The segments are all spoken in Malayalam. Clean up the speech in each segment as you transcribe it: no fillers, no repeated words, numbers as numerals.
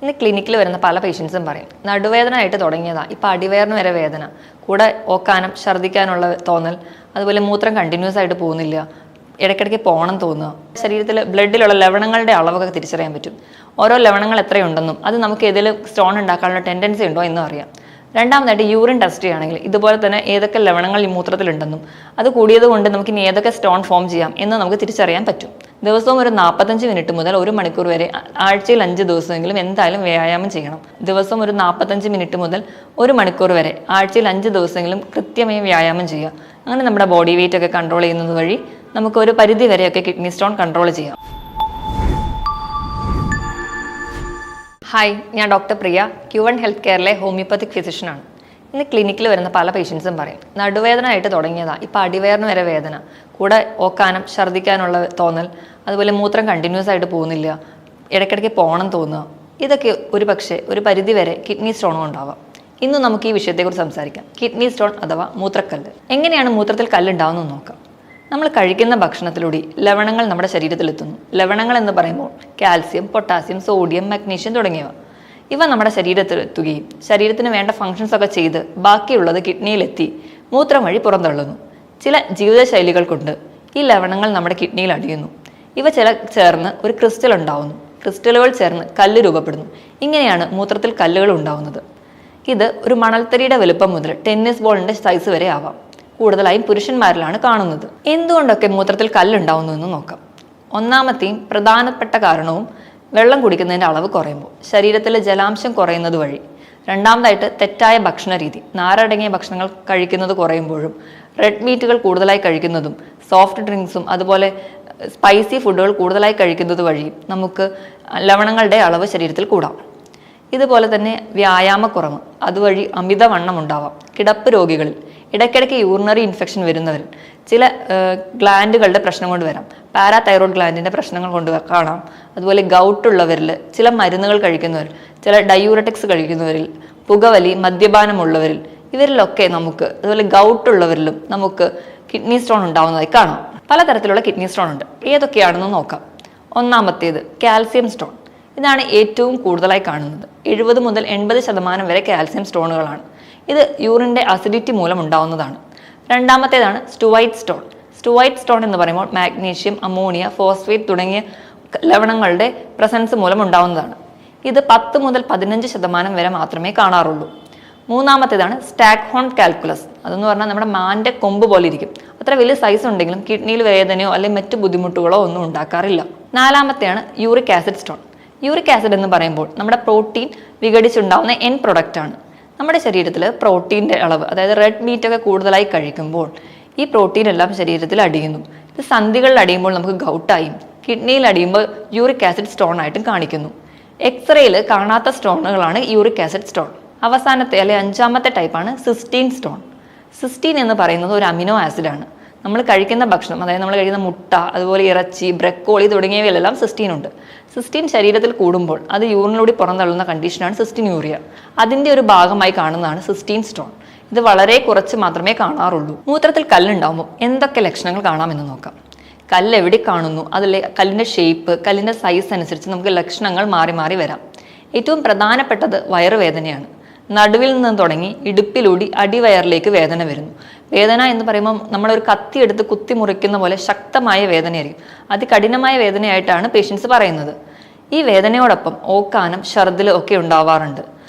ഇന്ന് ക്ലിനിക്കിൽ വരുന്ന പല പേഷ്യൻസും പറയും നടുവേദന ആയിട്ട് തുടങ്ങിയതാണ്, ഇപ്പോൾ അടിവയറിന് വരെ വേദന, കൂടെ ഓക്കാനം, ഛർദ്ദിക്കാനുള്ള തോന്നൽ, അതുപോലെ മൂത്രം കണ്ടിന്യൂസ് ആയിട്ട് പോകുന്നില്ല, ഇടയ്ക്കിടയ്ക്ക് പോകണം തോന്നുക. ശരീരത്തിൽ ബ്ലഡിലുള്ള ലവണങ്ങളുടെ അളവൊക്കെ തിരിച്ചറിയാൻ പറ്റും. ഓരോ ലവണങ്ങൾ എത്രയുണ്ടെന്നും അത് നമുക്ക് ഏതെങ്കിലും സ്റ്റോൺ ഉണ്ടാക്കാനുള്ള ടെൻഡൻസി ഉണ്ടോ എന്നും അറിയാം. രണ്ടാമതായിട്ട് യൂറിൻ ടെസ്റ്റ് ചെയ്യുകയാണെങ്കിൽ ഇതുപോലെ തന്നെ ഏതൊക്കെ ലവണങ്ങൾ ഈ മൂത്രത്തിലുണ്ടെന്നും അത് കൂടിയത് കൊണ്ട് നമുക്ക് ഇനി ഏതൊക്കെ സ്റ്റോൺ ഫോം ചെയ്യാം എന്ന് നമുക്ക് തിരിച്ചറിയാൻ പറ്റും. ദിവസവും ഒരു 45 മിനിറ്റ് മുതൽ 1 മണിക്കൂർ വരെ ആഴ്ചയിൽ 5 ദിവസമെങ്കിലും എന്തായാലും വ്യായാമം ചെയ്യണം. ദിവസം ഒരു 45 മിനിറ്റ് മുതൽ 1 മണിക്കൂർ വരെ ആഴ്ചയിൽ 5 ദിവസമെങ്കിലും കൃത്യമായി വ്യായാമം ചെയ്യുക. അങ്ങനെ നമ്മുടെ ബോഡി വെയിറ്റ് ഒക്കെ കൺട്രോൾ ചെയ്യുന്നത് വഴി നമുക്ക് ഒരു പരിധി വരെയൊക്കെ കിഡ്നി സ്റ്റോൺ കൺട്രോൾ ചെയ്യാം. ഹായ്, ഞാൻ ഡോക്ടർ പ്രിയ, Q1 ഹെൽത്ത് കെയറിലെ ഹോമിയോപ്പത്തിക് ഫിസിഷ്യനാണ്. ഇന്ന് ക്ലിനിക്കിൽ വരുന്ന പല പേഷ്യൻസും പറയും നടുവേദന ആയിട്ട് തുടങ്ങിയതാണ്, ഇപ്പോൾ അടിവയറിന് വരെ വേദന, കൂടെ ഓക്കാനം, ഛർദ്ദിക്കാനുള്ള തോന്നൽ, അതുപോലെ മൂത്രം കണ്ടിന്യൂസ് ആയിട്ട് പോകുന്നില്ല, ഇടയ്ക്കിടയ്ക്ക് പോകണം തോന്നുക. ഇതൊക്കെ ഒരു പരിധി വരെ കിഡ്നി സ്റ്റോണും ഉണ്ടാവാം. ഇന്ന് നമുക്ക് ഈ വിഷയത്തെക്കുറിച്ച് സംസാരിക്കാം. കിഡ്നി സ്റ്റോൺ അഥവാ മൂത്രക്കല്ല്. എങ്ങനെയാണ് മൂത്രത്തിൽ കല്ലുണ്ടാവുന്നത് നോക്കാം. നമ്മൾ കഴിക്കുന്ന ഭക്ഷണത്തിലൂടെ ലവണങ്ങൾ നമ്മുടെ ശരീരത്തിലെത്തുന്നു. ലവണങ്ങൾ എന്ന് പറയുമ്പോൾ കാൽസ്യം, പൊട്ടാസ്യം, സോഡിയം, മഗ്നീഷ്യം തുടങ്ങിയവ. ഇവ നമ്മുടെ ശരീരത്തിലെത്തുകയും ശരീരത്തിന് വേണ്ട ഫങ്ഷൻസ് ഒക്കെ ചെയ്ത് ബാക്കിയുള്ളത് കിഡ്നിയിലെത്തി മൂത്രം വഴി പുറന്തള്ളുന്നു. ചില ജീവിതശൈലികൾ കൊണ്ട് ഈ ലവണങ്ങൾ നമ്മുടെ കിഡ്നിയിൽ അടിയുന്നു. ഇവ ചേർന്ന് ഒരു ക്രിസ്റ്റൽ ഉണ്ടാവുന്നു. ക്രിസ്റ്റലുകൾ ചേർന്ന് കല്ല് രൂപപ്പെടുന്നു. ഇങ്ങനെയാണ് മൂത്രത്തിൽ കല്ലുകൾ ഉണ്ടാവുന്നത്. ഇത് ഒരു മണൽത്തരിയുടെ വലുപ്പം മുതൽ ടെന്നീസ് ബോളിന്റെ സൈസ് വരെ ആവാം. കൂടുതലായും പുരുഷന്മാരിലാണ് കാണുന്നത്. എന്തുകൊണ്ടൊക്കെ മൂത്രത്തിൽ കല്ലുണ്ടാവുന്നു എന്ന് നോക്കാം. ഒന്നാമത്തെയും പ്രധാനപ്പെട്ട കാരണവും വെള്ളം കുടിക്കുന്നതിൻ്റെ അളവ് കുറയുമ്പോൾ ശരീരത്തിലെ ജലാംശം കുറയുന്നത് വഴി. രണ്ടാമതായിട്ട് തെറ്റായ ഭക്ഷണ രീതി, നാരടങ്ങിയ ഭക്ഷണങ്ങൾ കഴിക്കുന്നത് കുറയുമ്പോഴും റെഡ് മീറ്റുകൾ കൂടുതലായി കഴിക്കുന്നതും സോഫ്റ്റ് ഡ്രിങ്ക്സും അതുപോലെ സ്പൈസി ഫുഡുകൾ കൂടുതലായി കഴിക്കുന്നത് വഴി നമുക്ക് ലവണങ്ങളുടെ അളവ് ശരീരത്തിൽ കൂടാം. ഇതുപോലെ തന്നെ വ്യായാമക്കുറവ്, അതുവഴി അമിതവണ്ണം ഉണ്ടാവാം. കിടപ്പ് രോഗികളിൽ, ഇടയ്ക്കിടയ്ക്ക് യൂറിനറി ഇൻഫെക്ഷൻ വരുന്നവരിൽ, ചില ഗ്ലാൻഡുകളുടെ പ്രശ്നം കൊണ്ട് വരാം. പാരാതൈറോയ്ഡ് ഗ്ലാൻഡിൻ്റെ പ്രശ്നങ്ങൾ കൊണ്ട് കാണാം. അതുപോലെ ഗൗട്ടുള്ളവരിൽ, ചില മരുന്നുകൾ കഴിക്കുന്നവരിൽ, ചില ഡയൂററ്റിക്സ് കഴിക്കുന്നവരിൽ, പുകവലി, മദ്യപാനമുള്ളവരിൽ, ഇവരിലൊക്കെ നമുക്ക്, അതുപോലെ ഗൗട്ടുള്ളവരിലും നമുക്ക് കിഡ്നി സ്റ്റോൺ ഉണ്ടാവുന്നതായി കാണാം. പലതരത്തിലുള്ള കിഡ്നി സ്റ്റോൺ ഉണ്ട്. ഏതൊക്കെയാണെന്ന് നോക്കാം. ഒന്നാമത്തേത് കാൽസ്യം സ്റ്റോൺ. ഇതാണ് ഏറ്റവും കൂടുതലായി കാണുന്നത്. 70 മുതൽ 80% വരെ കാൽസ്യം സ്റ്റോണുകളാണ്. ഇത് യൂറിൻ്റെ അസിഡിറ്റി മൂലം ഉണ്ടാവുന്നതാണ്. രണ്ടാമത്തേതാണ് സ്റ്റുവൈറ്റ് സ്റ്റോൺ. സ്റ്റുവൈറ്റ് സ്റ്റോൺ എന്ന് പറയുമ്പോൾ മാഗ്നീഷ്യം, അമോണിയ, ഫോസ്ഫേറ്റ് തുടങ്ങിയ ലവണങ്ങളുടെ പ്രസൻസ് മൂലം ഉണ്ടാവുന്നതാണ്. ഇത് 10 മുതൽ 15% വരെ മാത്രമേ കാണാറുള്ളൂ. മൂന്നാമത്തേതാണ് സ്റ്റാക്ക്ഹോൺ കാൽക്കുലസ്. അതെന്ന് പറഞ്ഞാൽ നമ്മുടെ മാൻ്റെ കൊമ്പ് പോലെ ഇരിക്കും. അത്ര വലിയ സൈസ് ഉണ്ടെങ്കിലും കിഡ്നിയിൽ വേദനയോ അല്ലെങ്കിൽ മറ്റു ബുദ്ധിമുട്ടുകളോ ഒന്നും ഉണ്ടാക്കാറില്ല. നാലാമത്തെയാണ് uric acid stone. Uric acid എന്ന് പറയുമ്പോൾ നമ്മുടെ പ്രോട്ടീൻ വിഘടിച്ചുണ്ടാവുന്ന എൻ പ്രൊഡക്റ്റ് ആണ്. നമ്മുടെ ശരീരത്തിൽ പ്രോട്ടീൻ്റെ അളവ്, അതായത് റെഡ് മീറ്റ് ഒക്കെ കൂടുതലായി കഴിക്കുമ്പോൾ ഈ പ്രോട്ടീൻ എല്ലാം ശരീരത്തിൽ അടിയുന്നു. ഇത് സന്ധികളിൽ അടിയുമ്പോൾ നമുക്ക് ഗൗട്ടായും കിഡ്നിയിൽ അടിയുമ്പോൾ യൂറിക് ആസിഡ് സ്റ്റോൺ ആയിട്ടും കാണിക്കുന്നു. എക്സ്റേയിൽ കാണാത്ത സ്റ്റോണുകളാണ് യൂറിക് ആസിഡ് സ്റ്റോൺ. അവസാനത്തെ അല്ലെങ്കിൽ 5ാമത്തെ ടൈപ്പാണ് സിസ്റ്റീൻ സ്റ്റോൺ. സിസ്റ്റീൻ എന്ന് പറയുന്നത് ഒരു അമിനോ ആസിഡാണ്. നമ്മൾ കഴിക്കുന്ന ഭക്ഷണം, അതായത് നമ്മൾ കഴിക്കുന്ന മുട്ട, അതുപോലെ ഇറച്ചി, ബ്രക്കോളി തുടങ്ങിയവയിലെല്ലാം സിസ്റ്റീൻ ഉണ്ട്. സിസ്റ്റീൻ ശരീരത്തിൽ കൂടുമ്പോൾ അത് യൂറിനിലൂടെ പുറന്തള്ളുന്ന കണ്ടീഷനാണ് സിസ്റ്റീൻ യൂറിയ. അതിൻ്റെ ഒരു ഭാഗമായി കാണുന്നതാണ് സിസ്റ്റീൻ സ്റ്റോൺ. ഇത് വളരെ കുറച്ച് മാത്രമേ കാണാറുള്ളൂ. മൂത്രത്തിൽ കല്ലുണ്ടാകുമ്പോൾ എന്തൊക്കെ ലക്ഷണങ്ങൾ കാണാമെന്ന് നോക്കാം. കല്ല് എവിടെ കാണുന്നു, അതിലെ കല്ലിൻ്റെ ഷേപ്പ്, കല്ലിൻ്റെ സൈസ് അനുസരിച്ച് നമുക്ക് ലക്ഷണങ്ങൾ മാറി മാറി വരാം. ഏറ്റവും പ്രധാനപ്പെട്ടത് വയറുവേദനയാണ്. നടുവിൽ നിന്ന് തുടങ്ങി ഇടുപ്പിലൂടി അടിവയറിലേക്ക് വേദന വരുന്നു. വേദന എന്ന് പറയുമ്പോൾ നമ്മളൊരു കത്തി എടുത്ത് കുത്തി മുറിക്കുന്ന പോലെ ശക്തമായ വേദനയായിരിക്കും. അതികഠിനമായ വേദനയായിട്ടാണ് പേഷ്യൻസ് പറയുന്നത്. ഈ വേദനയോടൊപ്പം ഓക്കാനം, ഛർദ്ദിൽ ഒക്കെ ഉണ്ടാവാറുണ്ട്.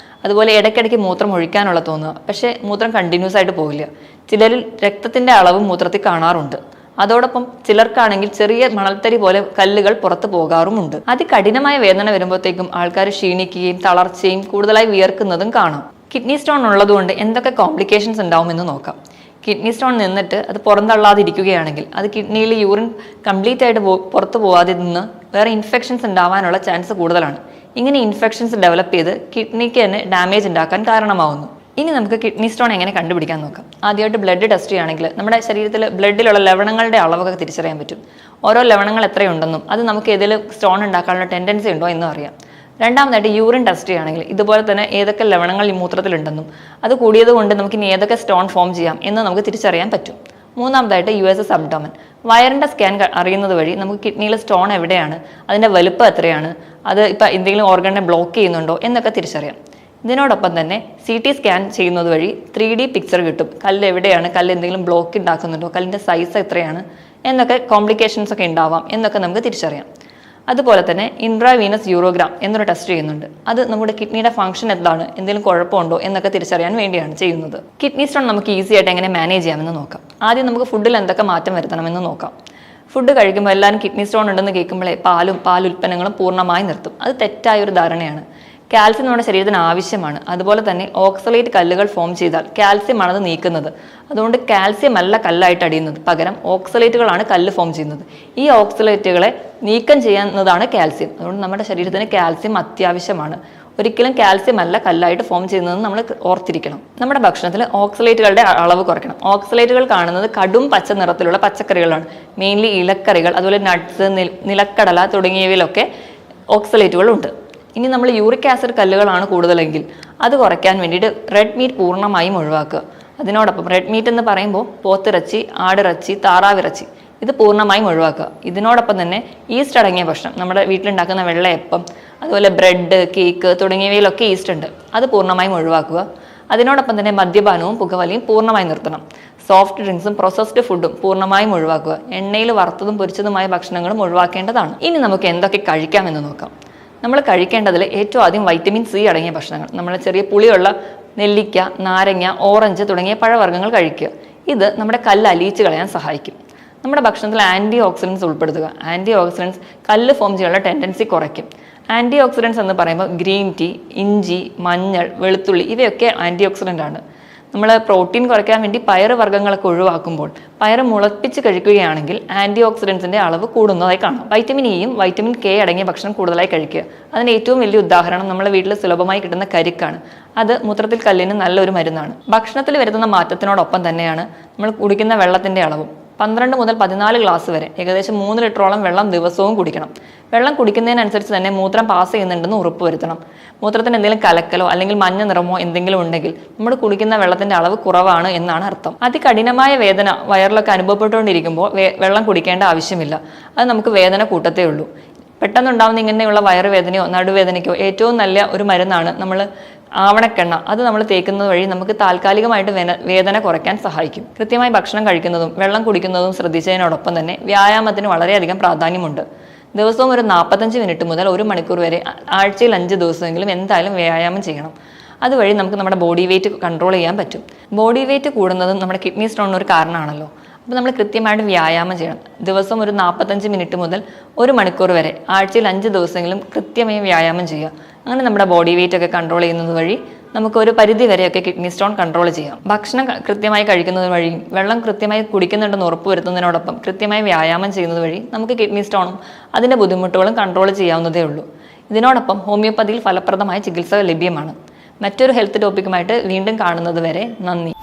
അതുപോലെ ഇടയ്ക്കിടയ്ക്ക് മൂത്രം ഒഴിക്കാനുള്ള തോന്നുക, പക്ഷേ മൂത്രം കണ്ടിന്യൂസ് ആയിട്ട് പോവില്ല. ചിലരിൽ രക്തത്തിൻ്റെ അളവും മൂത്രത്തിൽ കാണാറുണ്ട്. അതോടൊപ്പം ചിലർക്കാണെങ്കിൽ ചെറിയ മണൽത്തരി പോലെ കല്ലുകൾ പുറത്തു പോകാറുമുണ്ട്. അതികഠിനമായ വേദന വരുമ്പോഴത്തേക്കും ആൾക്കാർ ക്ഷീണിക്കുകയും തളർച്ചയും കൂടുതലായി വിയർക്കുന്നതും കാണാം. കിഡ്നി സ്റ്റോൺ ഉള്ളതുകൊണ്ട് എന്തൊക്കെ കോംപ്ലിക്കേഷൻസ് ഉണ്ടാവുമെന്ന് നോക്കാം. കിഡ്നി സ്റ്റോൺ നിന്നിട്ട് അത് പുറന്തള്ളാതിരിക്കുകയാണെങ്കിൽ, അത് കിഡ്നിയിൽ യൂറിൻ കംപ്ലീറ്റ് ആയിട്ട് പുറത്തു പോകാതെ നിന്ന് വേറെ ഇൻഫെക്ഷൻസ് ഉണ്ടാവാനുള്ള ചാൻസ് കൂടുതലാണ്. ഇങ്ങനെ ഇൻഫെക്ഷൻസ് ഡെവലപ്പ് ചെയ്ത് കിഡ്നിക്ക് തന്നെ ഡാമേജ് ഉണ്ടാക്കാൻ കാരണമാവുന്നു. ഇനി നമുക്ക് കിഡ്നി സ്റ്റോൺ എങ്ങനെ കണ്ടുപിടിക്കാൻ നോക്കാം. ആദ്യമായിട്ട് ബ്ലഡ് ടെസ്റ്റ് ചെയ്യുകയാണെങ്കിൽ നമ്മുടെ ശരീരത്തിൽ ബ്ലഡിലുള്ള ലവണങ്ങളുടെ അളവൊക്കെ തിരിച്ചറിയാൻ പറ്റും. ഓരോ ലവണങ്ങൾ എത്രയുണ്ടെന്നും അത് നമുക്ക് ഏതെങ്കിലും സ്റ്റോൺ ഉണ്ടാക്കാനുള്ള ടെൻഡൻസി ഉണ്ടോ എന്നും അറിയാം. രണ്ടാമതായിട്ട് യൂറിൻ ടെസ്റ്റ് ചെയ്യുകയാണെങ്കിൽ ഇതുപോലെ തന്നെ ഏതൊക്കെ ലവണങ്ങൾ ഈ മൂത്രത്തിലുണ്ടെന്നും അത് കൂടിയത് കൊണ്ട് നമുക്ക് ഇനി ഏതൊക്കെ സ്റ്റോൺ ഫോം ചെയ്യാം എന്ന് നമുക്ക് തിരിച്ചറിയാൻ പറ്റും. മൂന്നാമതായിട്ട് USS അബ്ഡോമൻ, വയറിൻ്റെ സ്കാൻ അറിയുന്നത് വഴി നമുക്ക് കിഡ്നിയിലെ സ്റ്റോൺ എവിടെയാണ്, അതിൻ്റെ വലുപ്പം എത്രയാണ്, അത് ഇപ്പം എന്തെങ്കിലും ഓർഗനെ ബ്ലോക്ക് ചെയ്യുന്നുണ്ടോ എന്നൊക്കെ തിരിച്ചറിയാം. ഇതിനോടൊപ്പം തന്നെ CT സ്കാൻ ചെയ്യുന്നത് വഴി 3D പിക്ചർ കിട്ടും. കല്ല് എവിടെയാണ്, കല്ല് എന്തെങ്കിലും ബ്ലോക്ക് ഉണ്ടാക്കുന്നുണ്ടോ, കല്ലിൻ്റെ സൈസ് എത്രയാണ് എന്നൊക്കെ, കോംപ്ലിക്കേഷൻസ് ഒക്കെ ഉണ്ടാവാം എന്നൊക്കെ നമുക്ക് തിരിച്ചറിയാം. അതുപോലെ തന്നെ ഇൻട്രാവീനസ് യൂറോഗ്രാം എന്നൊരു ടെസ്റ്റ് ചെയ്യുന്നുണ്ട്. അത് നമ്മുടെ കിഡ്നിയുടെ ഫംഗ്ഷൻ എന്താണ്, എന്തെങ്കിലും കുഴപ്പമുണ്ടോ എന്നൊക്കെ തിരിച്ചറിയാൻ വേണ്ടിയാണ് ചെയ്യുന്നത്. കിഡ്നി സ്റ്റോൺ നമുക്ക് ഈസി ആയിട്ട് എങ്ങനെ മാനേജ് ചെയ്യാമെന്ന് നോക്കാം. ആദ്യം നമുക്ക് ഫുഡിൽ എന്തൊക്കെ മാറ്റം വരുത്തണമെന്ന് നോക്കാം. ഫുഡ് കഴിക്കുമ്പോൾ എല്ലാവരും കിഡ്നി സ്റ്റോൺ ഉണ്ടെന്ന് കേൾക്കുമ്പോഴേ പാലുൽപ്പന്നങ്ങളും പൂർണ്ണമായി നിർത്തും. അത് തെറ്റായ ഒരു ധാരണയാണ്. കാൽസ്യം നമ്മുടെ ശരീരത്തിന് ആവശ്യമാണ്. അതുപോലെ തന്നെ ഓക്സലേറ്റ് കല്ലുകൾ ഫോം ചെയ്താൽ കാൽസ്യമാണ് അത് നീക്കുന്നത്. അതുകൊണ്ട് കാൽസ്യം അല്ല കല്ലായിട്ട് അടിയുന്നത്, പകരം ഓക്സലേറ്റുകളാണ് കല്ല് ഫോം ചെയ്യുന്നത്. ഈ ഓക്സലേറ്റുകളെ നീക്കം ചെയ്യുന്നതാണ് കാൽസ്യം. അതുകൊണ്ട് നമ്മുടെ ശരീരത്തിന് കാൽസ്യം അത്യാവശ്യമാണ്. ഒരിക്കലും കാൽസ്യം അല്ല കല്ലായിട്ട് ഫോം ചെയ്യുന്നതെന്ന് നമ്മൾ ഓർത്തിരിക്കണം. നമ്മുടെ ഭക്ഷണത്തിൽ ഓക്സലേറ്റുകളുടെ അളവ് കുറയ്ക്കണം. ഓക്സലേറ്റുകൾ കാണുന്നത് കടും പച്ച നിറത്തിലുള്ള പച്ചക്കറികളാണ്. മെയിൻലി ഇലക്കറികൾ, അതുപോലെ നട്ട്സ്, നിലക്കടല തുടങ്ങിയവയിലൊക്കെ ഓക്സലേറ്റുകൾ ഉണ്ട്. ഇനി നമ്മൾ യൂറിക് ആസിഡ് കല്ലുകളാണ് കൂടുതലെങ്കിൽ അത് കുറയ്ക്കാൻ വേണ്ടിയിട്ട് റെഡ് മീറ്റ് പൂർണ്ണമായും ഒഴിവാക്കുക. അതിനോടൊപ്പം റെഡ് മീറ്റ് എന്ന് പറയുമ്പോൾ പോത്തിറച്ചി, ആടിറച്ചി, താറാവിറച്ചി ഇത് പൂർണ്ണമായും ഒഴിവാക്കുക. ഇതിനോടൊപ്പം തന്നെ ഈസ്റ്റ് അടങ്ങിയ ഭക്ഷണം, നമ്മുടെ വീട്ടിലുണ്ടാക്കുന്ന വെള്ളയപ്പം, അതുപോലെ ബ്രെഡ്, കേക്ക് തുടങ്ങിയവയിലൊക്കെ ഈസ്റ്റ് ഉണ്ട്, അത് പൂർണ്ണമായും ഒഴിവാക്കുക. അതിനോടൊപ്പം തന്നെ മദ്യപാനവും പുകവലിയും പൂർണ്ണമായും നിർത്തണം. സോഫ്റ്റ് ഡ്രിങ്ക്സും പ്രോസസ്ഡ് ഫുഡും പൂർണ്ണമായും ഒഴിവാക്കുക. എണ്ണയിൽ വറുത്തതും പൊരിച്ചതുമായ ഭക്ഷണങ്ങളും ഒഴിവാക്കേണ്ടതാണ്. ഇനി നമുക്ക് എന്തൊക്കെ കഴിക്കാമെന്ന് നോക്കാം. നമ്മൾ കഴിക്കേണ്ടതിൽ ഏറ്റവും ആദ്യം വൈറ്റമിൻ C അടങ്ങിയ ഭക്ഷണങ്ങൾ, നമ്മൾ ചെറിയ പുളിയുള്ള നെല്ലിക്ക, നാരങ്ങ, ഓറഞ്ച് തുടങ്ങിയ പഴവർഗ്ഗങ്ങൾ കഴിക്കുക. ഇത് നമ്മുടെ കല്ല് അലിയിച്ച് കളയാൻ സഹായിക്കും. നമ്മുടെ ഭക്ഷണത്തിൽ ആൻറ്റി ഓക്സിഡൻസ് ഉൾപ്പെടുത്തുക. ആൻറ്റി ഓക്സിഡൻസ് കല്ല് ഫോം ചെയ്യാനുള്ള ടെൻഡൻസി കുറയ്ക്കും. ആൻറ്റി ഓക്സിഡൻസ് എന്ന് പറയുമ്പോൾ ഗ്രീൻ ടീ, ഇഞ്ചി, മഞ്ഞൾ, വെളുത്തുള്ളി ഇവയൊക്കെ ആൻറ്റി ഓക്സിഡൻ്റ് ആണ്. നമ്മൾ പ്രോട്ടീൻ കുറയ്ക്കാൻ വേണ്ടി പയറ് വർഗ്ഗങ്ങളൊക്കെ ഒഴിവാക്കുമ്പോൾ പയറ് മുളപ്പിച്ച് കഴിക്കുകയാണെങ്കിൽ ആൻറ്റി ഓക്സിഡൻസിൻ്റെ അളവ് കൂടുന്നതായി കാണാം. വൈറ്റമിൻ ഇയും വൈറ്റമിൻ K അടങ്ങിയ ഭക്ഷണം കൂടുതലായി കഴിക്കുക. അതിന് ഏറ്റവും വലിയ ഉദാഹരണം നമ്മുടെ വീട്ടിൽ സുലഭമായി കിട്ടുന്ന കരിക്കാണ്. അത് മൂത്രത്തിൽ കല്ലിന് നല്ലൊരു മരുന്നാണ്. ഭക്ഷണത്തിൽ വരുത്തുന്ന മാറ്റത്തിനോടൊപ്പം തന്നെയാണ് നമ്മൾ കുടിക്കുന്ന വെള്ളത്തിൻ്റെ അളവും. 12 മുതൽ 14 ഗ്ലാസ് വരെ, ഏകദേശം 3 ലിറ്ററോളം വെള്ളം ദിവസവും കുടിക്കണം. വെള്ളം കുടിക്കുന്നതിനനുസരിച്ച് തന്നെ മൂത്രം പാസ് ചെയ്യുന്നുണ്ടെന്ന് ഉറപ്പുവരുത്തണം. മൂത്രത്തിന് എന്തെങ്കിലും കലക്കലോ അല്ലെങ്കിൽ മഞ്ഞ നിറമോ എന്തെങ്കിലും ഉണ്ടെങ്കിൽ നമ്മൾ കുടിക്കുന്ന വെള്ളത്തിന്റെ അളവ് കുറവാണ് എന്നാണ് അർത്ഥം. അതികഠിനമായ വേദന വയറിലൊക്കെ അനുഭവപ്പെട്ടുകൊണ്ടിരിക്കുമ്പോൾ വെള്ളം കുടിക്കേണ്ട ആവശ്യമില്ല. അത് നമുക്ക് വേദന കൂട്ടത്തേ ഉള്ളൂ. പെട്ടെന്നുണ്ടാവുന്ന ഇങ്ങനെയുള്ള വയറുവേദനയോ നടുവേദനയ്ക്കോ ഏറ്റവും നല്ല ഒരു മരുന്നാണ് നമ്മൾ ആവണക്കെണ്ണ. അത് നമ്മൾ തേക്കുന്നത് വഴി നമുക്ക് താൽക്കാലികമായിട്ട് വേദന കുറയ്ക്കാൻ സഹായിക്കും. കൃത്യമായി ഭക്ഷണം കഴിക്കുന്നതും വെള്ളം കുടിക്കുന്നതും ശ്രദ്ധിച്ചതിനോടൊപ്പം തന്നെ വ്യായാമത്തിന് വളരെയധികം പ്രാധാന്യമുണ്ട്. ദിവസവും ഒരു 45 മിനിറ്റ് മുതൽ 1 മണിക്കൂർ വരെ ആഴ്ചയിൽ 5 ദിവസമെങ്കിലും എന്തായാലും വ്യായാമം ചെയ്യണം. അതുവഴി നമുക്ക് നമ്മുടെ ബോഡി വെയിറ്റ് കൺട്രോൾ ചെയ്യാൻ പറ്റും. ബോഡി വെയിറ്റ് കൂടുന്നതും നമ്മുടെ കിഡ്നി സ്റ്റോണിന് ഒരു കാരണമാണല്ലോ. അപ്പോൾ നമ്മൾ കൃത്യമായിട്ട് വ്യായാമം ചെയ്യണം. ദിവസം ഒരു 45 മിനിറ്റ് മുതൽ 1 മണിക്കൂർ വരെ ആഴ്ചയിൽ 5 ദിവസമെങ്കിലും കൃത്യമായി വ്യായാമം ചെയ്യുക. അങ്ങനെ നമ്മുടെ ബോഡി വെയിറ്റ് ഒക്കെ കൺട്രോൾ ചെയ്യുന്നത് വഴി നമുക്ക് ഒരു പരിധി വരെയൊക്കെ കിഡ്നി സ്റ്റോൺ കൺട്രോൾ ചെയ്യാം. ഭക്ഷണം കൃത്യമായി കഴിക്കുന്നത് വഴിയും വെള്ളം കൃത്യമായി കുടിക്കുന്നുണ്ടെന്ന് ഉറപ്പുവരുത്തുന്നതിനോടൊപ്പം കൃത്യമായി വ്യായാമം ചെയ്യുന്നത് വഴി നമുക്ക് കിഡ്നി സ്റ്റോണും അതിൻ്റെ ബുദ്ധിമുട്ടുകളും കൺട്രോൾ ചെയ്യാവുന്നതേ ഉള്ളൂ. ഇതിനോടൊപ്പം ഹോമിയോപ്പതിയിൽ ഫലപ്രദമായ ചികിത്സ ലഭ്യമാണ്. മറ്റൊരു ഹെൽത്ത് ടോപ്പിക്കുമായിട്ട് വീണ്ടും കാണുന്നത് വരെ നന്ദി.